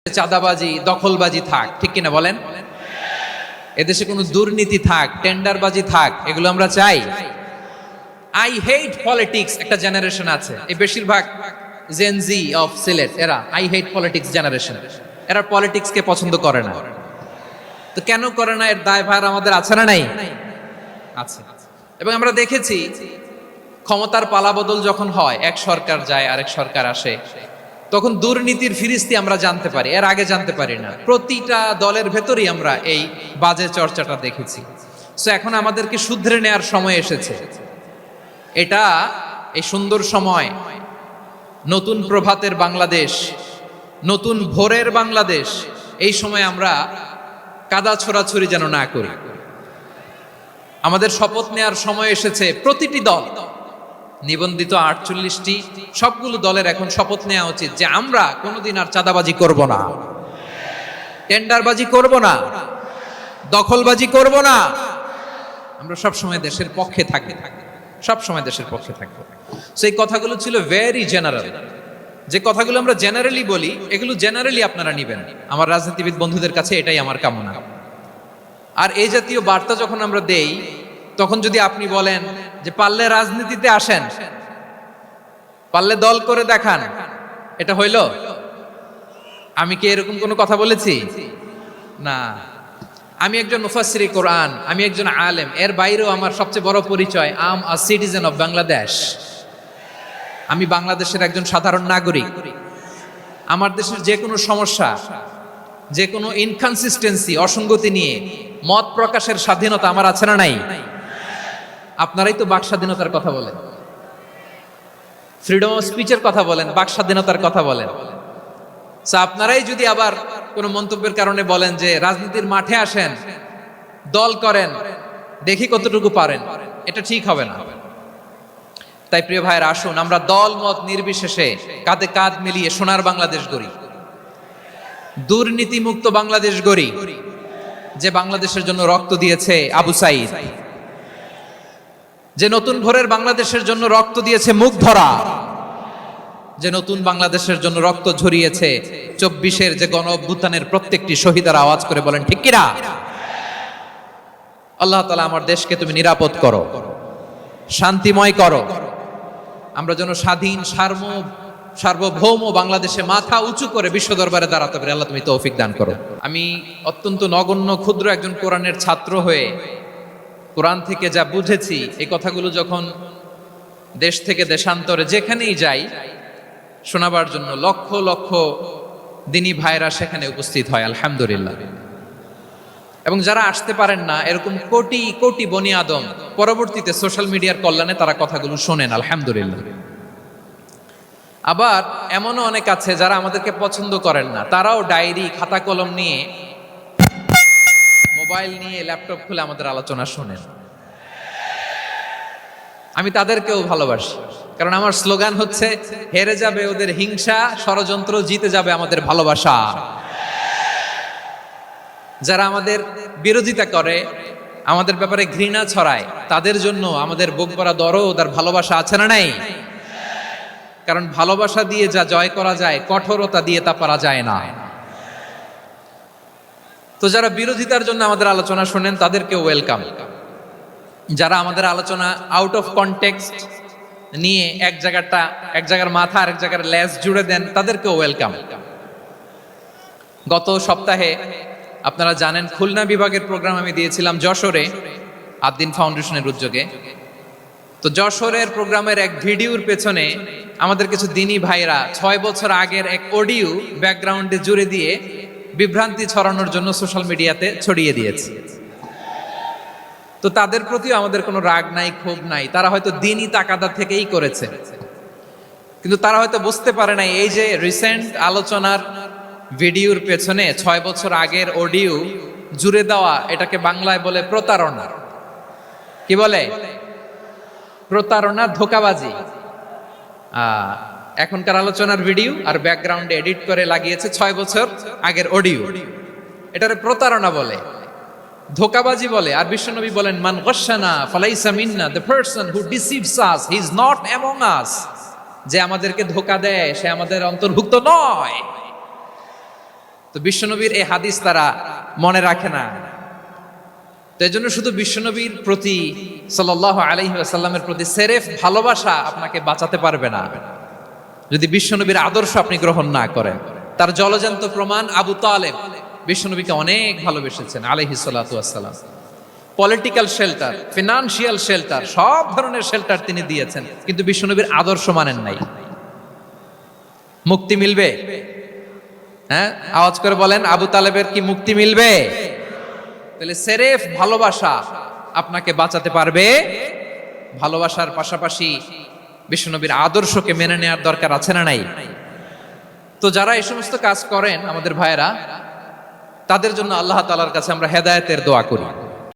চাঁদাবাজি দখলবাজি থাক, ঠিক কিনা বলেন? এদেশে কোনো দুর্নীতি থাক, টেন্ডারবাজি থাক, এগুলো আমরা চাই। আই হেট পলিটিক্স একটা জেনারেশন আছে, এই বেশিরভাগ জেনজি অফ সিলেট এরা আই হেট পলিটিক্স জেনারেশন। এরা পলিটিক্সকে পছন্দ করে না। তো কেন করে না, এর দায়ভার আমাদের আছে না নাই? আছে। এবং আমরা দেখেছি ক্ষমতার পালাবদল যখন হয়, এক সরকার যায় আরেক সরকার আসে, তখন দুর্নীতির ফিরিস্তি আমরা জানতে পারি, এর আগে জানতে পারি না। প্রতিটা দলের ভেতরেই আমরা এই বাজে চর্চাটা দেখেছি। সো এখন আমাদেরকে শুধরে নেওয়ার সময় এসেছে। এটা এই সুন্দর সময়, নতুন প্রভাতের বাংলাদেশ, নতুন ভোরের বাংলাদেশ। এই সময় আমরা কাদা ছোড়াছুরি যেন না করি। আমাদের শপথ নেওয়ার সময় এসেছে। প্রতিটি দল, নিবন্ধিত 48টি, সবগুলো দলের এখন শপথ নেওয়া উচিত যে আমরা কোনোদিন আর চাঁদাবাজি করব না, টেন্ডারবাজি করব না, দখলবাজি করব না। আমরা সবসময় দেশের পক্ষে থাকবো, সবসময় দেশের পক্ষে থাকবো। সেই কথাগুলো ছিল ভেরি জেনারেল। যে কথাগুলো আমরা জেনারেলি বলি, এগুলো জেনারেলি আপনারা নিবেন। আমার রাজনীতিবিদ বন্ধুদের কাছে এটাই আমার কামনা। আর এই জাতীয় বার্তা যখন আমরা দেই, তখন যদি আপনি বলেন যে পারলে রাজনীতিতে আসেন, পারলে দল করে দেখান, এটা হইল? আমি কি এরকম কোনো কথা বলেছি? না। আমি একজন মুফাসসিরে কোরআন, আমি একজন আলেম, এর বাইরেও আমার সবচেয়ে বড় পরিচয় আম আ সিটিজেন অফ বাংলাদেশ। আমি বাংলাদেশের একজন সাধারণ নাগরিক। আমার দেশের যে কোনো সমস্যা, যে কোনো ইনকনসিস্টেন্সি, অসঙ্গতি নিয়ে মত প্রকাশের স্বাধীনতা আমার আছে না নাই? আপনারাই তো বাক স্বাধীনতার কথা বলেন, ফ্রিডম অফ স্পিচের কথা বলেন, বাক স্বাধীনতার কথা বলেন। আপনারাই যদি আবার কোনো মন্তব্যের কারণে বলেন যে রাজনীতির মাঠে আসেন, দল করেন, দেখি কতটুকু পারেন, এটা ঠিক হবে না। তাই প্রিয় ভাইয়ের, আসুন আমরা দল মত নির্বিশেষে কাঁধে কাঁধ মিলিয়ে সোনার বাংলাদেশ গড়ি, দুর্নীতি মুক্ত বাংলাদেশ গড়ি। যে বাংলাদেশের জন্য রক্ত দিয়েছে আবু সাঈদ, যে নতুন ভোরের বাংলাদেশের জন্য রক্ত দিয়েছে মুগ্ধরা, যে নতুন বাংলাদেশের জন্য রক্ত ঝরিয়েছে 24-এর যে গণ অভ্যুত্থানের প্রত্যেকটি শহীদের আওয়াজ করে বলেন ঠিক কিনা? আল্লাহ তাআলা আমার দেশকে তুমি নিরাপদ করো, শান্তিময় করো। আমরা যেন স্বাধীন সার্বভৌম বাংলাদেশে মাথা উঁচু করে বিশ্ব দরবারে দাঁড়াতে পারি। আল্লাহ তুমি তৌফিক দান করো। আমি অত্যন্ত নগণ্য ক্ষুদ্র একজন কোরআনের ছাত্র হয়ে কোরআন থেকে যা বুঝেছি, এই কথাগুলো যখন দেশ থেকে দেশান্তরে যেখানেই যাই শোনাবার জন্য লক্ষ লক্ষ দিনী ভাইরা সেখানে উপস্থিত হয়, আলহামদুলিল্লাহ। এবং যারা আসতে পারেন না, এরকম কোটি কোটি বনি আদম পরবর্তীতে সোশ্যাল মিডিয়ার কল্যাণে তারা কথাগুলো শোনেন, আলহামদুলিল্লাহ। আবার এমনও অনেক আছে যারা আমাদেরকে পছন্দ করেন না, তারাও ডায়েরি খাতা কলম নিয়ে, মোবাইল নিয়ে, ল্যাপটপ খুলে আমাদের আলোচনা শোনেন। আমি তাদেরকেও ভালোবাসি, কারণ আমার স্লোগান হচ্ছে হেরে যাবে ওদের হিংসা, ষড়যন্ত্র, জিতে যাবে আমাদের ভালোবাসা। যারা আমাদের বিরোধিতা করে, আমাদের ব্যাপারে ঘৃণা ছড়ায়, তাদের জন্য আমাদের বুক ভরা দরদ আর ভালোবাসা আছে না নাই? কারণ ভালোবাসা দিয়ে যা জয় করা যায়, কঠোরতা দিয়ে তা পারা যায় না। তো যারা বিরোধিতার জন্য আমাদের আলোচনা শোনেন, তাদেরকে ওয়েলকাম। যারা আমাদের আলোচনা আউট অফ কনটেক্সট নিয়ে এক জায়গার মাথা আর এক জায়গার লেজ জুড়ে দেন, তাদেরকে ওয়েলকাম। গত সপ্তাহে আপনারা জানেন খুলনা বিভাগের প্রোগ্রাম আমি দিয়েছিলাম যশোরে, আদ্দিন ফাউন্ডেশনের উদ্যোগে। তো যশোরের প্রোগ্রামের এক ভিডিওর পেছনে আমাদের কিছু দিনী ভাইরা 6 বছর আগের এক অডিও ব্যাকগ্রাউন্ডে জুড়ে দিয়ে বিভ্রান্তি ছড়ানোর জন্য সোশ্যাল মিডিয়াতে ছড়িয়ে দিয়েছে। তো তাদের প্রতিও আমাদের কোনো রাগ নাই, ক্ষোভ নাই। তারা হয়তো দিনই তাকাদা থেকেই করেছে, কিন্তু তারা হয়তো বুঝতে পারে নাই এই যে রিসেন্ট আলোচনার ভিডিওর পেছনে 6 বছর আগের অডিও জুড়ে দেওয়া, এটাকে বাংলায় বলে প্রতারণা। কি বলে? প্রতারণা, ধোঁকাবাজি। এখনকার আলোচনার ভিডিও আর ব্যাকগ্রাউন্ডে এডিট করে লাগিয়েছে 6 বছর আগের অডিও। এটারে প্রতারণা বলে, ধোঁকাবাজি বলে। আর বিশ্বনবী বলেন মান গাশশানা ফালাইসা মিন্না, the person who deceives us he is not among us. যে আমাদেরকে ধোঁকা দেয় সে আমাদের অন্তর্ভুক্ত নয়। তো বিশ্বনবীর এই হাদিস তারা মনে রাখে না। তো এই জন্য শুধু বিশ্বনবীর প্রতি সাল্লাল্লাহু আলাইহি ওয়াসাল্লামের প্রতি সেরেফ ভালোবাসা আপনাকে বাঁচাতে পারবে না যদি বিশ্বনবীর আদর্শ আপনি গ্রহণ না করেন। তার জলজান্ত প্রমাণ আবু তালেব বিশ্বনবীকে অনেক ভালোবেসেছেন আলাইহিস সালাতু ওয়াসসালাম। পলিটিক্যাল শেল্টার, ফিনান্সিয়াল শেল্টার, সব ধরনের শেল্টার তিনি দিয়েছেন, কিন্তু বিশ্বনবীর আদর্শ মানেন নাই। মুক্তি মিলবে? হ্যাঁ, আওয়াজ করে বলেন, আবু তালেবের কি মুক্তি মিলবে? তাহলে সেরেফ ভালোবাসা আপনাকে বাঁচাতে পারবে। ভালোবাসার পাশাপাশি বিশ্বনবীর আদর্শকে মেনে নেওয়ার দরকার আছে না নাই? তো যারা এই সমস্ত কাজ করেন আমাদের ভাইয়েরা, তাদের জন্য আল্লাহ তাআলার কাছে আমরা হেদায়েতের দোয়া করি।